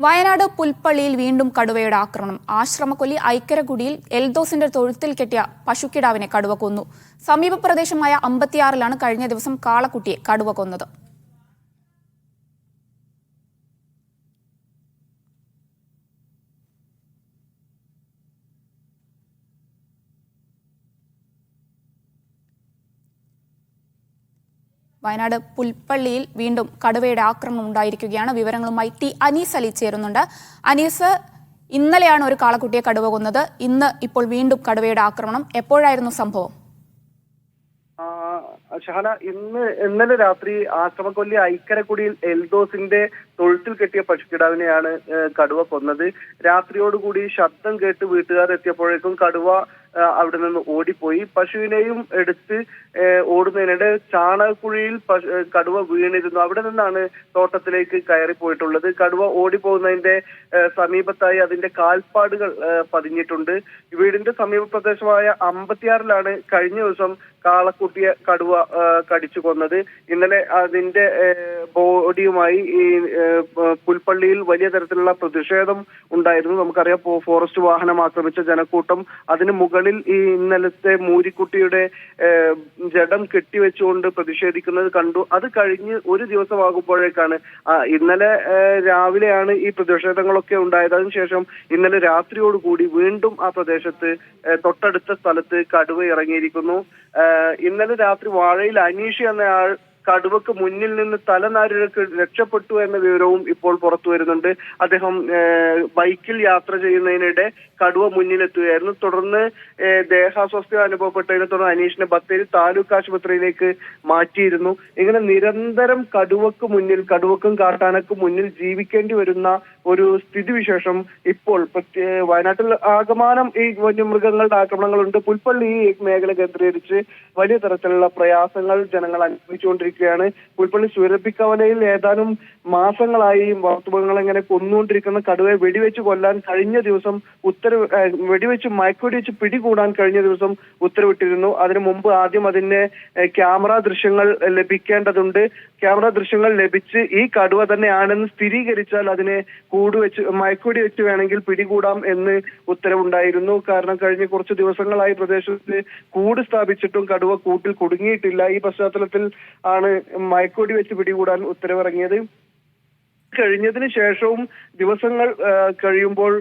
വയനാട് പുൽപ്പള്ളിയിൽ വീണ്ടും കടുവയുടെ ആക്രമണം. ആശ്രമക്കൊല്ലി ഐക്കരക്കുടിയിൽ എൽദോസിന്റെ തൊഴുത്തിൽ കെട്ടിയ പശുക്കിടാവിനെ കടുവ കൊന്നു. സമീപ പ്രദേശമായ അമ്പത്തിയാറിലാണ് കഴിഞ്ഞ ദിവസം കാളക്കുട്ടിയെ കടുവ കൊന്നത്. വയനാട് പുൽപ്പള്ളിയിൽ വീണ്ടും കടുവയുടെ ആക്രമണം ഉണ്ടായിരിക്കുകയാണ്. വിവരങ്ങളുമായി ടി അനീസ് അലി ചേരുന്നുണ്ട്. അനീസ്, ഇന്നലെയാണ് ഒരു കാളക്കുട്ടിയെ കടുവ കൊന്നത്. ഇപ്പോൾ വീണ്ടും കടുവയുടെ ആക്രമണം. എപ്പോഴായിരുന്നു സംഭവം? ഷഹന, ഇന്നലെ രാത്രി ആശ്രമക്കൊല്ലി ഐക്കരക്കുടിയിൽ എൽദോസിന്റെ തൊഴുത്തിൽ കെട്ടിയ പശുക്കിടാവിനെയാണ് കടുവ കൊന്നത്. രാത്രിയോടുകൂടി ശബ്ദം കേട്ട് വീട്ടുകാർ എത്തിയപ്പോഴേക്കും കടുവ അവിടെ നിന്ന് ഓടിപ്പോയി. പശുവിനെയും എടുത്ത് ഓടുന്നതിനിടെ ചാണകക്കുഴിയിൽ കടുവ വീണിരുന്നു. അവിടെ നിന്നാണ് തോട്ടത്തിലേക്ക് കയറിപ്പോയിട്ടുള്ളത്. കടുവ ഓടിപ്പോകുന്നതിന്റെ സമീപത്തായി അതിന്റെ കാൽപ്പാടുകൾ പതിഞ്ഞിട്ടുണ്ട്. വീടിന്റെ സമീപ പ്രദേശമായ അമ്പത്തിയാറിലാണ് കഴിഞ്ഞ ദിവസം കാളക്കുട്ടിയെ കടുവ കടിച്ചു കൊന്നത്. ഇന്നലെ അതിന്റെ ബോഡിയുമായി ഈ പുൽപ്പള്ളിയിൽ വലിയ തരത്തിലുള്ള പ്രതിഷേധം ഉണ്ടായിരുന്നു. നമുക്കറിയാം, ഫോറസ്റ്റ് വാഹനം ആക്രമിച്ച ജനക്കൂട്ടം അതിന് മുകളിൽ ഈ ഇന്നലത്തെ മൂരിക്കുട്ടിയുടെ ജഡം കെട്ടിവെച്ചുകൊണ്ട് പ്രതിഷേധിക്കുന്നത് കണ്ടു. അത് കഴിഞ്ഞ് ഒരു ദിവസമാകുമ്പോഴേക്കാണ് ഇന്നലെ രാവിലെയാണ് ഈ പ്രതിഷേധങ്ങളൊക്കെ ഉണ്ടായത്. അതിനുശേഷം ഇന്നലെ രാത്രിയോടുകൂടി വീണ്ടും ആ പ്രദേശത്ത് തൊട്ടടുത്ത സ്ഥലത്ത് കടുവ ഇറങ്ങിയിരിക്കുന്നു. ഇന്നലെ രാത്രി വാഴയിൽ അനീഷ് എന്നയാൾ കടുവക്ക് മുന്നിൽ നിന്ന് തലനാരിഴക്ക് രക്ഷപ്പെട്ടു എന്ന വിവരവും ഇപ്പോൾ പുറത്തു വരുന്നുണ്ട്. അദ്ദേഹം ബൈക്കിൽ യാത്ര ചെയ്യുന്നതിനിടെ കടുവ മുന്നിലെത്തുകയായിരുന്നു. തുടർന്ന് ദേഹാസ്വസ്ഥ അനുഭവപ്പെട്ടതിനെ തുടർന്ന് അനീഷിനെ ബത്തേരി താലൂക്ക് ആശുപത്രിയിലേക്ക് മാറ്റിയിരുന്നു. ഇങ്ങനെ നിരന്തരം കടുവക്കും കാട്ടാനക്കും മുന്നിൽ ജീവിക്കേണ്ടി വരുന്ന ഒരു സ്ഥിതിവിശേഷം ഇപ്പോൾ വയനാട്ടിൽ ആകമാനം ഈ വന്യമൃഗങ്ങളുടെ ആക്രമണങ്ങളുണ്ട്. പുൽപ്പള്ളി ഈ മേഖല കേന്ദ്രീകരിച്ച് വലിയ തരത്തിലുള്ള പ്രയാസങ്ങൾ ജനങ്ങൾ അനുഭവിച്ചുകൊണ്ടിരിക്കുകയാണ്. പുൽപ്പള്ളി സുരഭിക്കവലയിൽ ഏതാനും മാസങ്ങളായി വളർത്തുമൃഗങ്ങൾ ഇങ്ങനെ കൊന്നുകൊണ്ടിരിക്കുന്ന കടുവയെ വെടിവെച്ച് കൊല്ലാൻ കഴിഞ്ഞ ദിവസം മയക്കുവെടിവെച്ച് പിടികൂടാൻ കഴിഞ്ഞ ദിവസം ഉത്തരവിട്ടിരുന്നു. അതിനു മുമ്പ് ആദ്യം അതിന്റെ ക്യാമറ ദൃശ്യങ്ങൾ ലഭിക്കേണ്ടതുണ്ട്. ക്യാമറ ദൃശ്യങ്ങൾ ലഭിച്ച് ഈ കടുവ തന്നെയാണെന്ന് സ്ഥിരീകരിച്ചാൽ അതിനെ മയക്കുവെടി വെച്ച് വേണമെങ്കിൽ പിടികൂടാം എന്ന് ഉത്തരവുണ്ടായിരുന്നു. കാരണം കഴിഞ്ഞ കുറച്ച് ദിവസങ്ങളായി പ്രദേശത്ത് കൂട് സ്ഥാപിച്ചിട്ടും കടുവ കൂട്ടിൽ കുടുങ്ങിയിട്ടില്ല. ഈ പശ്ചാത്തലത്തിൽ ആണ് മയക്കുവെടി വെച്ച് പിടികൂടാൻ ഉത്തരവിറങ്ങിയത്. കഴിഞ്ഞതിന് ശേഷവും ദിവസങ്ങൾ കഴിയുമ്പോൾ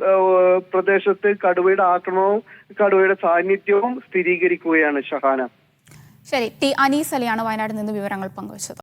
പ്രദേശത്ത് കടുവയുടെ ആക്രമണവും കടുവയുടെ സാന്നിധ്യവും സ്ഥിരീകരിക്കുകയാണ്. ഷഹാന. ശരി, ടി അനീസ് അലിയാണ് വയനാട്ടിൽ നിന്ന് വിവരങ്ങൾ പങ്കുവച്ചത്.